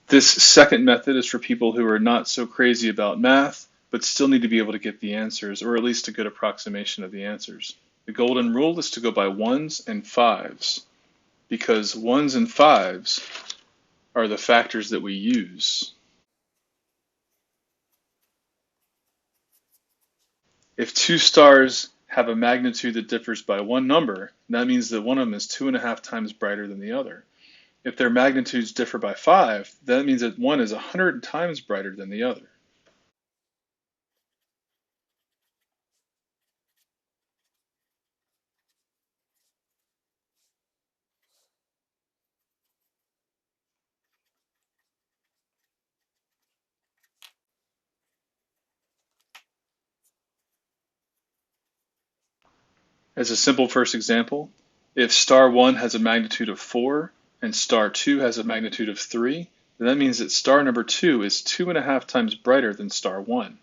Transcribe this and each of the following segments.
This second method is for people who are not so crazy about math, but still need to be able to get the answers, or at least a good approximation of the answers. The golden rule is to go by ones and fives, because ones and fives are the factors that we use. If two stars have a magnitude that differs by one number, that means that one of them is 2.5 times brighter than the other. If their magnitudes differ by 5, that means that one is 100 times brighter than the other. As a simple first example, if star 1 has a magnitude of 4 and star 2 has a magnitude of 3, then that means that star number 2 is 2.5 times brighter than star 1.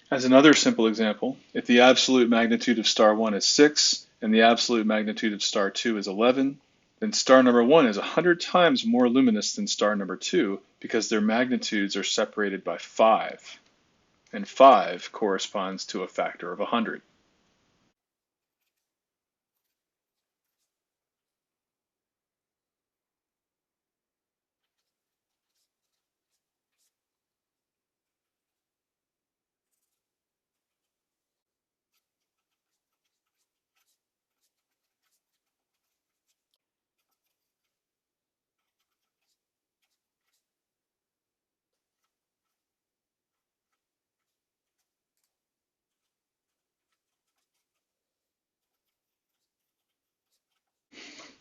As another simple example, if the absolute magnitude of star 1 is 6 and the absolute magnitude of star 2 is 11, then star number 1 is 100 times more luminous than star number 2 because their magnitudes are separated by 5, and 5 corresponds to a factor of 100.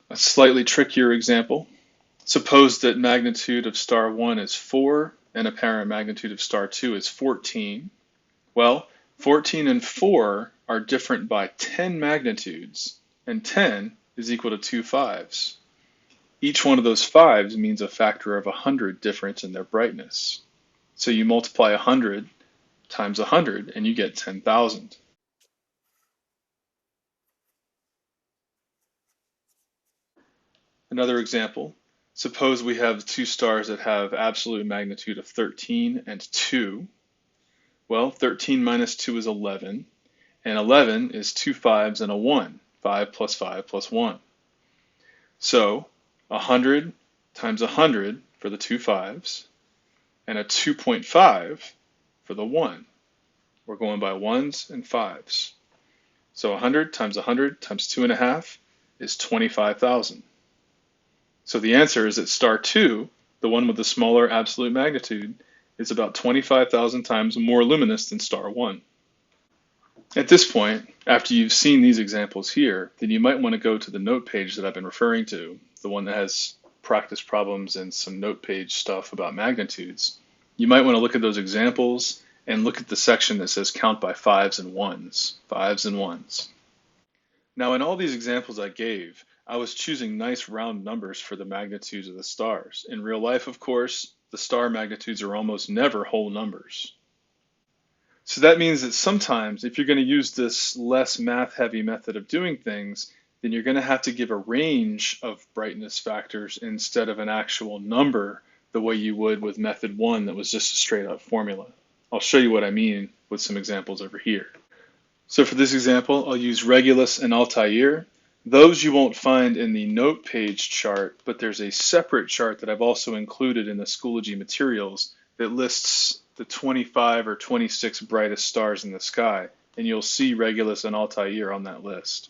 A slightly trickier example. Suppose that magnitude of star 1 is 4 and apparent magnitude of star 2 is 14. Well, 14 and 4 are different by 10 magnitudes, and 10 is equal to 2 fives. Each one of those fives means a factor of 100 difference in their brightness. So you multiply 100 times 100 and you get 10,000. Another example, suppose we have two stars that have absolute magnitude of 13 and 2. Well, 13 minus 2 is 11, and 11 is 2 fives and a 1. 5 plus 5 plus 1. So 100 times 100 for the 2 fives, and a 2.5 for the 1. We're going by ones and fives. So 100 times 100 times 2.5 is 25,000. So the answer is that star 2, the one with the smaller absolute magnitude, is about 25,000 times more luminous than star 1. At this point, after you've seen these examples here, then you might want to go to the note page that I've been referring to, the one that has practice problems and some note page stuff about magnitudes. You might want to look at those examples and look at the section that says count by fives and ones. Fives and ones. Now, in all these examples I gave, I was choosing nice round numbers for the magnitudes of the stars. In real life, of course, the star magnitudes are almost never whole numbers. So that means that sometimes if you're going to use this less math-heavy method of doing things, then you're going to have to give a range of brightness factors instead of an actual number the way you would with method 1 that was just a straight up formula. I'll show you what I mean with some examples over here. So for this example, I'll use Regulus and Altair. Those you won't find in the note page chart, but there's a separate chart that I've also included in the Schoology materials that lists the 25 or 26 brightest stars in the sky, and you'll see Regulus and Altair on that list.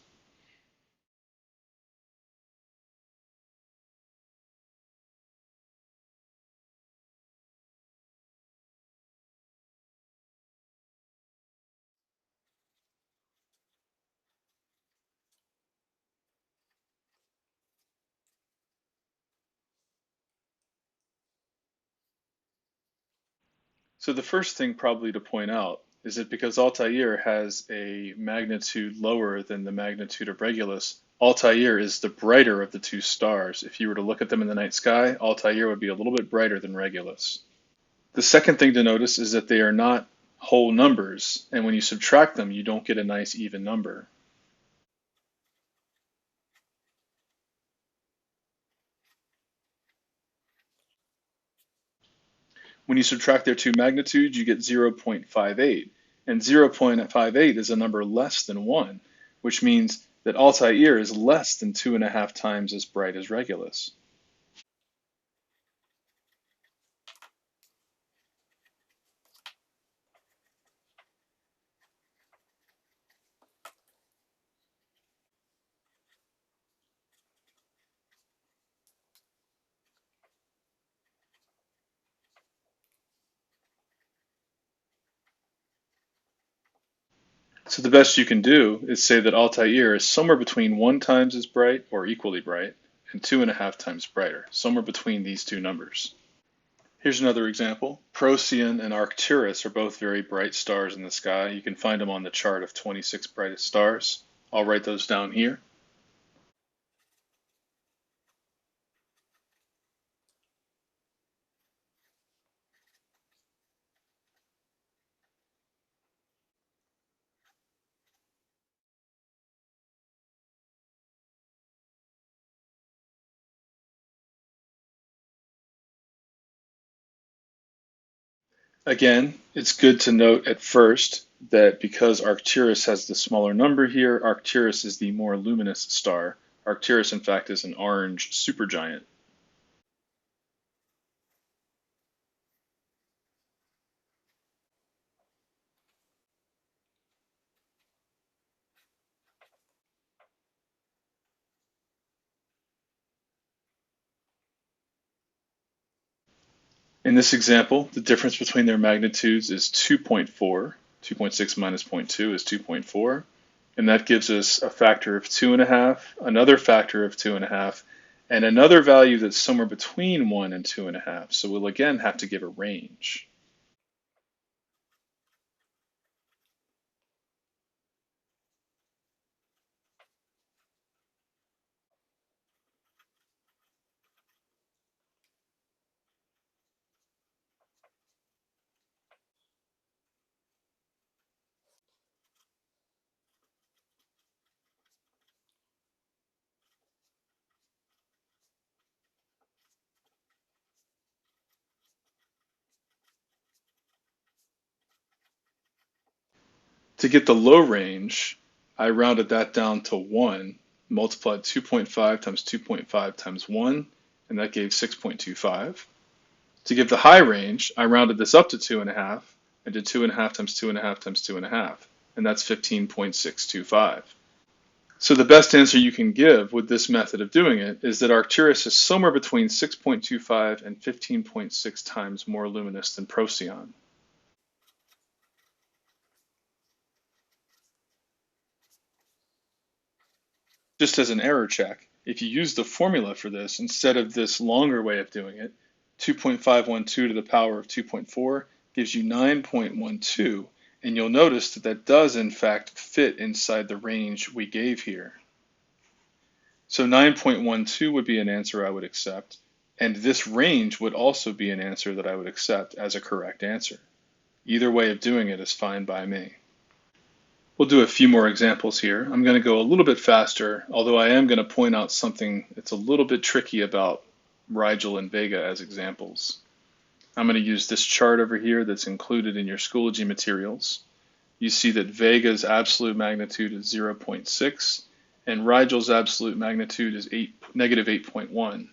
So the first thing probably to point out is that because Altair has a magnitude lower than the magnitude of Regulus, Altair is the brighter of the two stars. If you were to look at them in the night sky, Altair would be a little bit brighter than Regulus. The second thing to notice is that they are not whole numbers, and when you subtract them, you don't get a nice even number. When you subtract their two magnitudes, you get 0.58, and 0.58 is a number less than 1, which means that Altair is less than 2.5 times as bright as Regulus. So the best you can do is say that Altair is somewhere between 1 times as bright or equally bright and 2.5 times brighter, somewhere between these two numbers. Here's another example. Procyon and Arcturus are both very bright stars in the sky. You can find them on the chart of 26 brightest stars. I'll write those down here. Again, it's good to note at first that because Arcturus has the smaller number here, Arcturus is the more luminous star. Arcturus, in fact, is an orange supergiant. In this example, the difference between their magnitudes is 2.4. 2.6 minus zero point 0.2 is 2.4. And that gives us a factor of 2.5, another factor of 2.5, and another value that's somewhere between 1 and 2.5. So we'll again have to give a range. To get the low range, I rounded that down to 1, multiplied 2.5 times 2.5 times 1, and that gave 6.25. To give the high range, I rounded this up to 2.5 and did 2.5 times 2.5 times 2.5, and that's 15.625. So the best answer you can give with this method of doing it is that Arcturus is somewhere between 6.25 and 15.6 times more luminous than Procyon. Just as an error check, if you use the formula for this instead of this longer way of doing it, 2.512 to the power of 2.4 gives you 9.12, and you'll notice that that does in fact fit inside the range we gave here. So 9.12 would be an answer I would accept, and this range would also be an answer that I would accept as a correct answer. Either way of doing it is fine by me. We'll do a few more examples here. I'm going to go a little bit faster, although I am going to point out something that's a little bit tricky about Rigel and Vega as examples. I'm going to use this chart over here that's included in your Schoology materials. You see that Vega's absolute magnitude is 0.6, and Rigel's absolute magnitude is negative 8.1.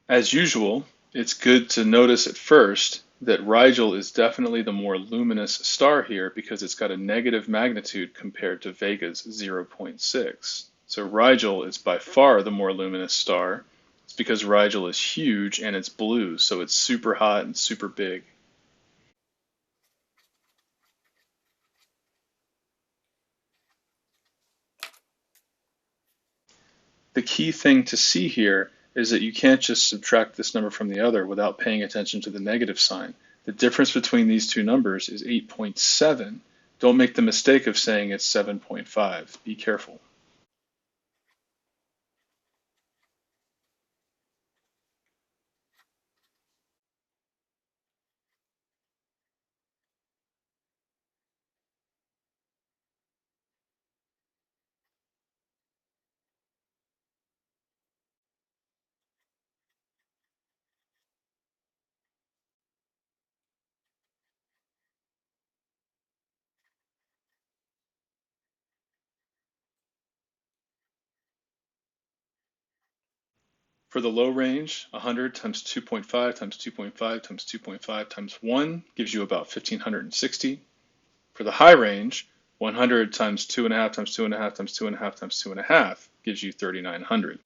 As usual, it's good to notice at first that Rigel is definitely the more luminous star here because it's got a negative magnitude compared to Vega's 0.6. So Rigel is by far the more luminous star. It's because Rigel is huge and it's blue, so it's super hot and super big. The key thing to see here is that you can't just subtract this number from the other without paying attention to the negative sign. The difference between these two numbers is 8.7. Don't make the mistake of saying it's 7.5. Be careful. For the low range, 100 times 2.5 times 2.5 times 2.5 times 1 gives you about 1560. For the high range, 100 times 2.5 times 2.5 times 2.5 times 2.5 gives you 3900.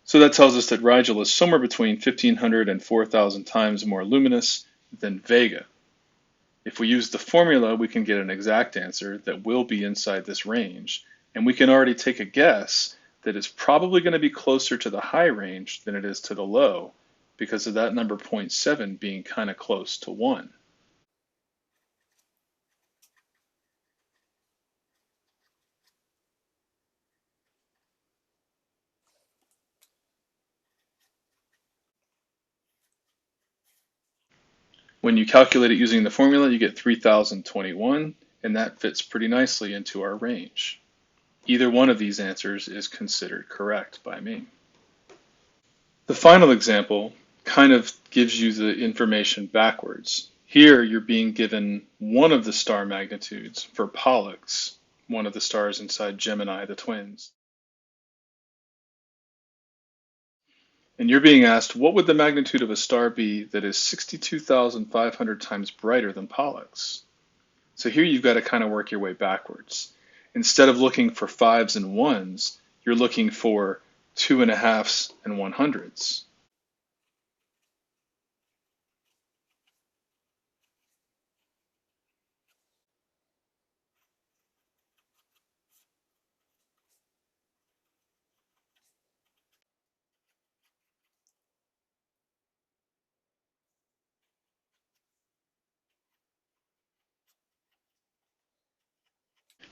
So that tells us that Rigel is somewhere between 1500 and 4000 times more luminous than Vega. If we use the formula, we can get an exact answer that will be inside this range, and we can already take a guess that it's probably going to be closer to the high range than it is to the low because of that number 0.7 being kind of close to 1. When you calculate it using the formula, you get 3021, and that fits pretty nicely into our range. Either one of these answers is considered correct by me. The final example kind of gives you the information backwards. Here you're being given one of the star magnitudes for Pollux, one of the stars inside Gemini, the twins. And you're being asked, what would the magnitude of a star be that is 62,500 times brighter than Pollux? So here you've got to kind of work your way backwards. Instead of looking for fives and ones, you're looking for 2.5s and 100s.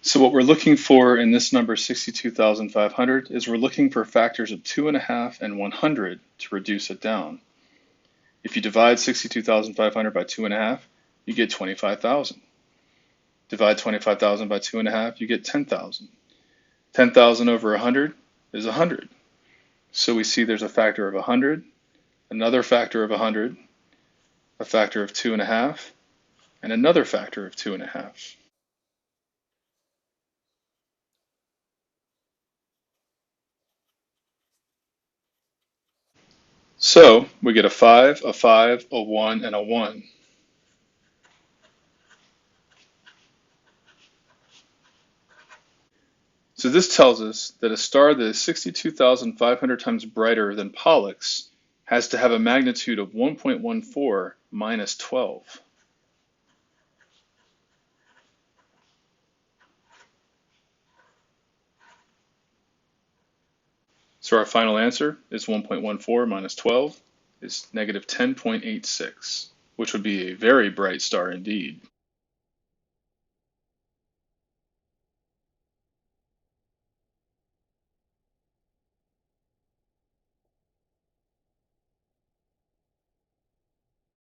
So what we're looking for in this number 62,500 is we're looking for factors of 2.5 and 100 to reduce it down. If you divide 62,500 by 2.5, you get 25,000. Divide 25,000 by 2.5, you get 10,000. 10,000 over 100 is 100. So we see there's a factor of 100, another factor of 100, a factor of 2.5, and another factor of 2.5. So we get a 5, a 5, a 1, and a 1. So this tells us that a star that is 62,500 times brighter than Pollux has to have a magnitude of 1.14 minus 12. So our final answer is 1.14 minus 12 is negative 10.86, which would be a very bright star indeed.